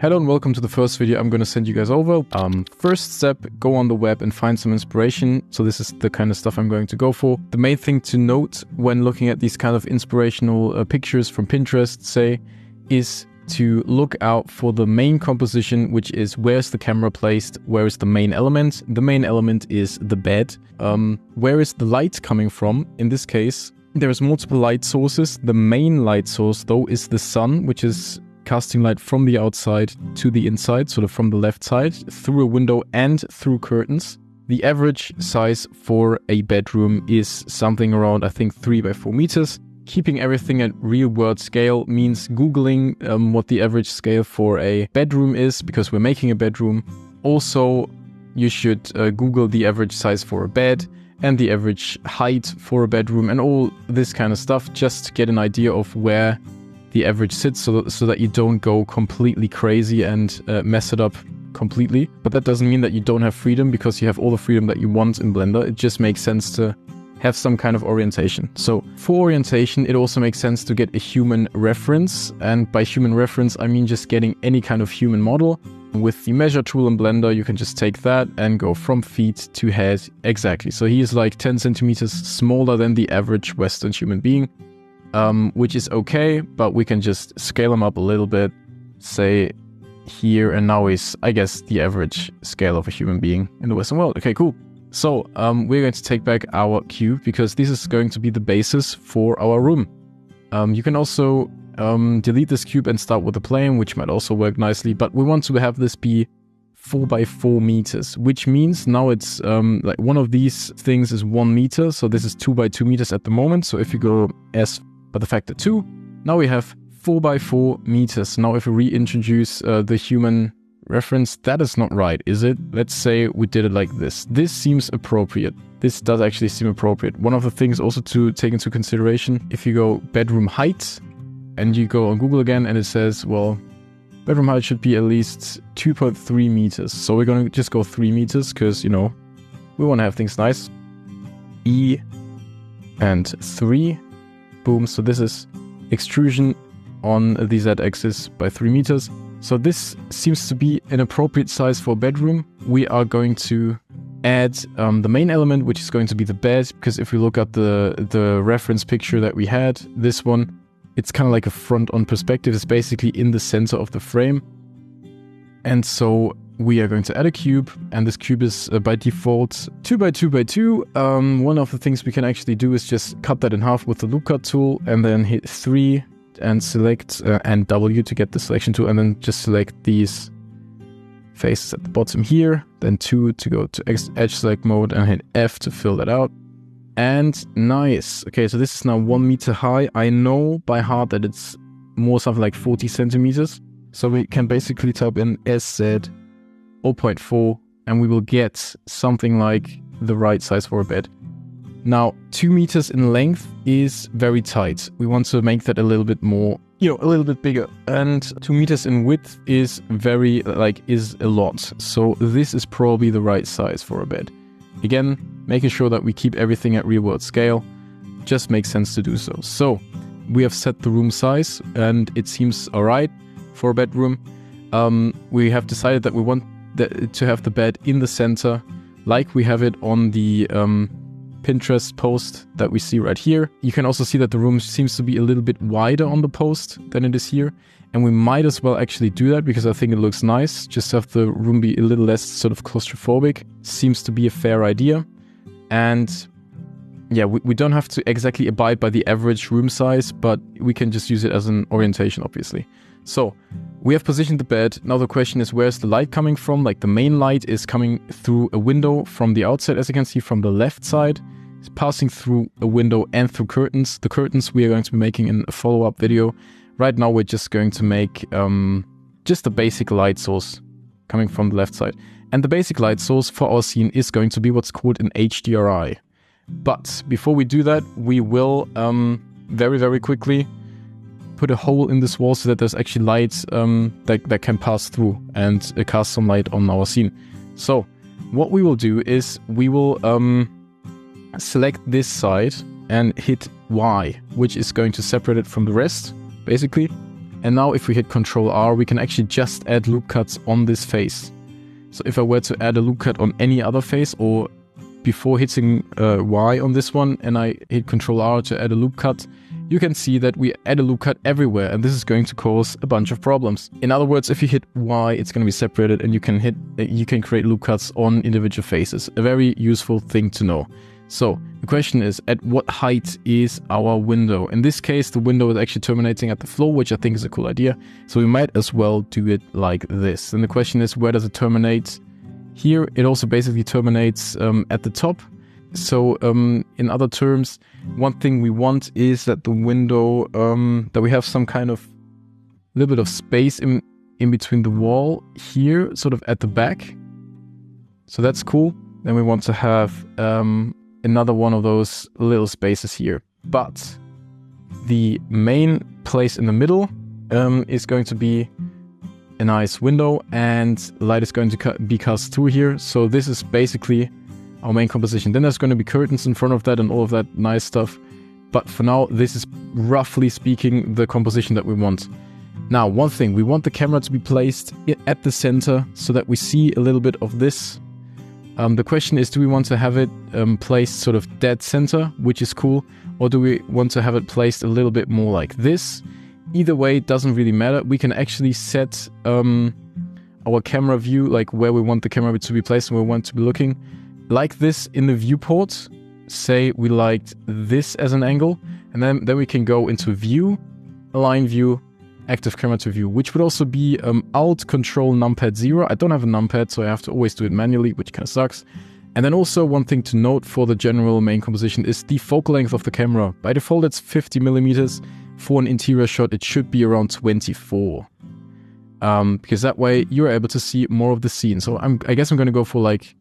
Hello and welcome to the first video I'm going to send you guys over. First step, go on the web and find some inspiration. So this is the kind of stuff I'm going to go for. The main thing to note when looking at these kind of inspirational pictures from Pinterest, say, is to look out for the main composition, which is where's the camera placed, where is the main element. The main element is the bed. Where is the light coming from? In this case, there is multiple light sources. The main light source though is the sun, which is casting light from the outside to the inside, sort of from the left side, through a window and through curtains. The average size for a bedroom is something around, I think, 3 by 4 meters. Keeping everything at real world scale means Googling what the average scale for a bedroom is, because we're making a bedroom. Also, you should Google the average size for a bed and the average height for a bedroom and all this kind of stuff, just to get an idea of where the average sits, so that you don't go completely crazy and mess it up completely. But that doesn't mean that you don't have freedom, because you have all the freedom that you want in Blender. It just makes sense to have some kind of orientation. So for orientation, it also makes sense to get a human reference. And by human reference, I mean just getting any kind of human model. With the measure tool in Blender, you can just take that and go from feet to head. Exactly. So he is like 10 centimeters smaller than the average Western human being. Which is okay, but we can just scale him up a little bit, say here, and now is, I guess, the average scale of a human being in the Western world. Okay, cool. So we're going to take back our cube, because this is going to be the basis for our room. You can also delete this cube and start with a plane, which might also work nicely, but we want to have this be 4 by 4 meters, which means now it's like one of these things is 1 meter, so this is 2 by 2 meters at the moment. So if you go S by the factor 2, now we have 4 by 4 meters. Now if we reintroduce the human reference, that is not right, is it? Let's say we did it like this. This seems appropriate. This does actually seem appropriate. One of the things also to take into consideration, if you go bedroom height and you go on Google again and it says, well, bedroom height should be at least 2.3 meters. So we're going to just go 3 meters because, you know, we want to have things nice. E and 3. Boom. So this is extrusion on the z-axis by 3 meters. So this seems to be an appropriate size for a bedroom. We are going to add the main element, which is going to be the bed, because if we look at the reference picture that we had, this one, it's kind of like a front-on perspective. It's basically in the center of the frame. And so we are going to add a cube, and this cube is by default 2 by 2 by 2. One of the things we can actually do is just cut that in half with the loop cut tool, and then hit 3 and select and W to get the selection tool, and then just select these faces at the bottom here, then 2 to go to edge select mode, and hit F to fill that out. And nice. Okay, so this is now 1 meter high. I know by heart that it's more something like 40 centimeters. So we can basically type in SZ 0.4 and we will get something like the right size for a bed. Now, 2 meters in length is very tight. We want to make that a little bit more, a little bit bigger. And 2 meters in width is is a lot. So this is probably the right size for a bed. Again, making sure that we keep everything at real world scale just makes sense to do so. So we have set the room size and it seems all right for a bedroom. We have decided that we want to have the bed in the center, like we have it on the Pinterest post that we see right here. You can also see that the room seems to be a little bit wider on the post than it is here. And we might as well actually do that because I think it looks nice. Just have the room be a little less sort of claustrophobic. Seems to be a fair idea. And yeah, we don't have to exactly abide by the average room size, but we can just use it as an orientation, obviously. So we have positioned the bed. Now the question is, where's the light coming from? Like the main light is coming through a window from the outside, as you can see from the left side. It's passing through a window and through curtains. The curtains we are going to be making in a follow-up video. Right now we're just going to make just a basic light source coming from the left side. And the basic light source for our scene is going to be what's called an HDRI. But before we do that, we will very, very quickly put a hole in this wall so that there's actually light that can pass through and cast some light on our scene. So what we will do is we will select this side and hit Y, which is going to separate it from the rest, basically. And now if we hit Control R, we can actually just add loop cuts on this face. So if I were to add a loop cut on any other face, or before hitting Y on this one, and I hit Control R to add a loop cut, you can see that we add a loop cut everywhere, and this is going to cause a bunch of problems. In other words, if you hit Y, it's going to be separated, and you can create loop cuts on individual faces. A very useful thing to know. So the question is, at what height is our window? In this case, the window is actually terminating at the floor, which I think is a cool idea. So we might as well do it like this. And the question is, where does it terminate? Here, it also basically terminates at the top. So in other terms, one thing we want is that the window, that we have some kind of little bit of space in between the wall here, sort of at the back. So that's cool. Then we want to have another one of those little spaces here. But the main place in the middle is going to be a nice window, and light is going to be cast through here. So this is basically our main composition. Then there's going to be curtains in front of that and all of that nice stuff. But for now, this is roughly speaking the composition that we want. Now, one thing, we want the camera to be placed at the center so that we see a little bit of this. The question is, do we want to have it placed sort of dead center, which is cool, or do we want to have it placed a little bit more like this? Either way, it doesn't really matter. We can actually set our camera view, like where we want the camera to be placed and where we want to be looking, like this in the viewport. Say we liked this as an angle, and then we can go into view, align view, active camera to view, which would also be Alt Control Numpad 0. I don't have a numpad, so I have to always do it manually, which kind of sucks. And then also one thing to note for the general main composition is the focal length of the camera. By default, it's 50 millimeters. For an interior shot, it should be around 24. Because that way you're able to see more of the scene. So I guess I'm going to go for like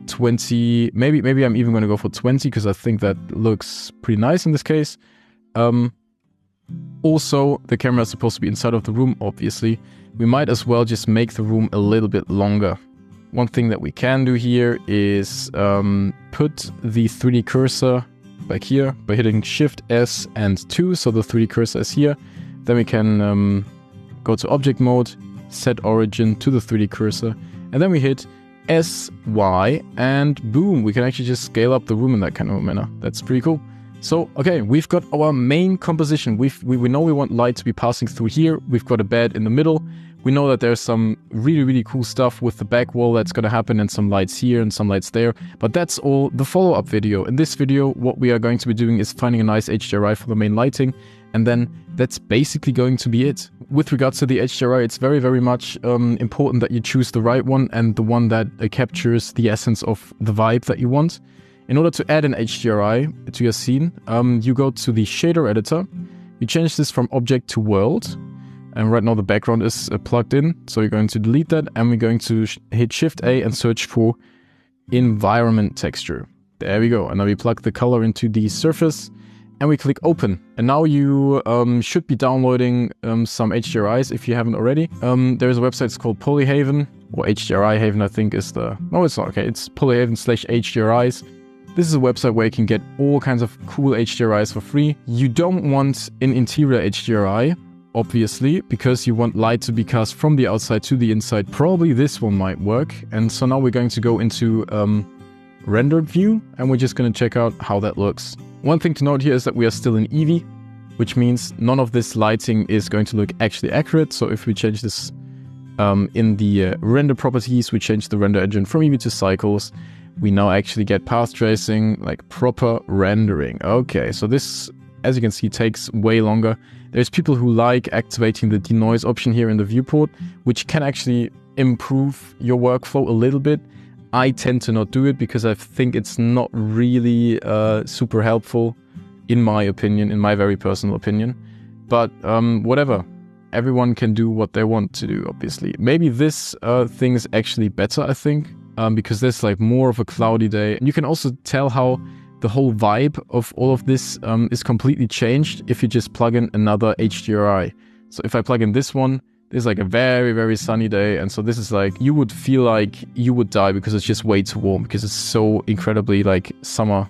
20, maybe I'm even going to go for 20, because I think that looks pretty nice in this case. Also, the camera is supposed to be inside of the room, obviously. We might as well just make the room a little bit longer. One thing that we can do here is put the 3D cursor back here by hitting Shift S and 2, so the 3D cursor is here. Then we can go to object mode, set origin to the 3D cursor, and then we hit S, Y, and boom, we can actually just scale up the room in that kind of a manner. That's pretty cool. So, okay, we've got our main composition. We know we want light to be passing through here. We've got a bed in the middle. We know that there's some really, really cool stuff with the back wall that's going to happen, and some lights here and some lights there. But that's all the follow-up video. In this video, what we are going to be doing is finding a nice HDRI for the main lighting, and then that's basically going to be it. With regards to the HDRI, it's very, very much important that you choose the right one and the one that captures the essence of the vibe that you want. In order to add an HDRI to your scene, you go to the shader editor, you change this from object to world, and right now the background is plugged in, so you're going to delete that, and we're going to hit Shift A and search for environment texture. There we go, and now we plug the color into the surface, and we click open. And now you should be downloading some HDRIs if you haven't already. There's a website, it's called Polyhaven, or HDRI Haven, I think is the... No, it's not, okay, it's Polyhaven/HDRIs. This is a website where you can get all kinds of cool HDRIs for free. You don't want an interior HDRI, obviously, because you want light to be cast from the outside to the inside. Probably this one might work. And so now we're going to go into rendered view, and we're just going to check out how that looks. One thing to note here is that we are still in Eevee, which means none of this lighting is going to look actually accurate. So if we change this in the render properties, we change the render engine from Eevee to Cycles, we now actually get path tracing, like proper rendering. Okay, so this, as you can see, takes way longer. There's people who like activating the denoise option here in the viewport, which can actually improve your workflow a little bit. I tend to not do it because I think it's not really super helpful, in my opinion, in my very personal opinion. But whatever. Everyone can do what they want to do, obviously. Maybe this thing is actually better, I think. Because there's like more of a cloudy day. And you can also tell how the whole vibe of all of this is completely changed if you just plug in another HDRI. So if I plug in this one, there's like a very, very sunny day. And so this is like, you would feel like you would die because it's just way too warm, because it's so incredibly like summer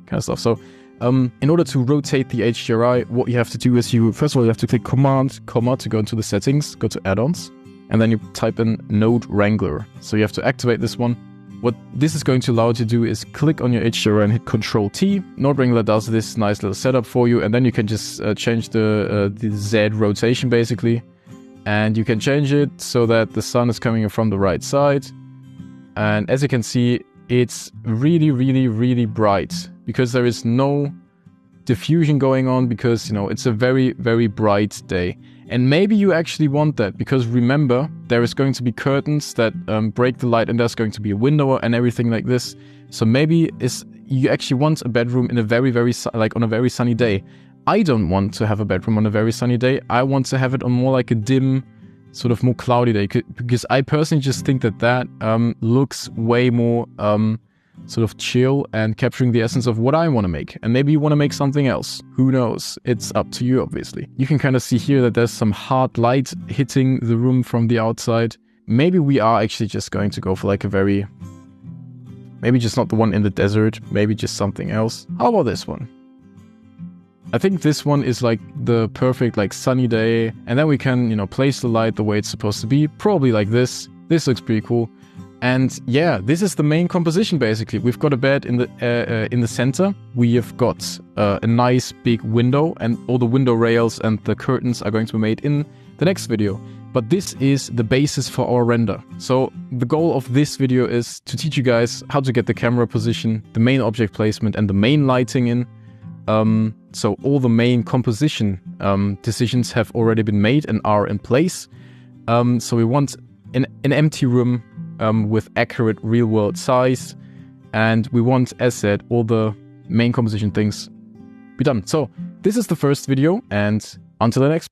kind of stuff. So In order to rotate the HDRI, what you have to do is first of all, you have to click Command, comma to go into the settings, go to add-ons, and then you type in Node Wrangler. So you have to activate this one. What this is going to allow you to do is click on your HDRI and hit Control T. Node Wrangler does this nice little setup for you, and then you can just change the Z rotation basically. And you can change it so that the sun is coming from the right side. And as you can see, it's really, really, really bright because there is no diffusion going on because, you know, it's a very, very bright day. And maybe you actually want that because remember, there is going to be curtains that break the light and there's going to be a window and everything like this. So maybe you actually want a bedroom in a very, very, on a very sunny day. I don't want to have a bedroom on a very sunny day. I want to have it on more like a dim, sort of more cloudy day because I personally just think that looks way more sort of chill and capturing the essence of what I want to make. And maybe you want to make something else. Who knows? It's up to you, obviously. You can kind of see here that there's some hard light hitting the room from the outside. Maybe we are actually just going to go for like a very... Maybe just not the one in the desert. Maybe just something else. How about this one? I think this one is like the perfect like sunny day. And then we can, you know, place the light the way it's supposed to be. Probably like this. This looks pretty cool. And yeah, this is the main composition basically. We've got a bed in the center. We have got a nice big window, and all the window rails and the curtains are going to be made in the next video. But this is the basis for our render. So the goal of this video is to teach you guys how to get the camera position, the main object placement, and the main lighting in. So all the main composition decisions have already been made and are in place. So we want an empty room with accurate real-world size, and we want, as said, all the main composition things be done. So this is the first video, and until the next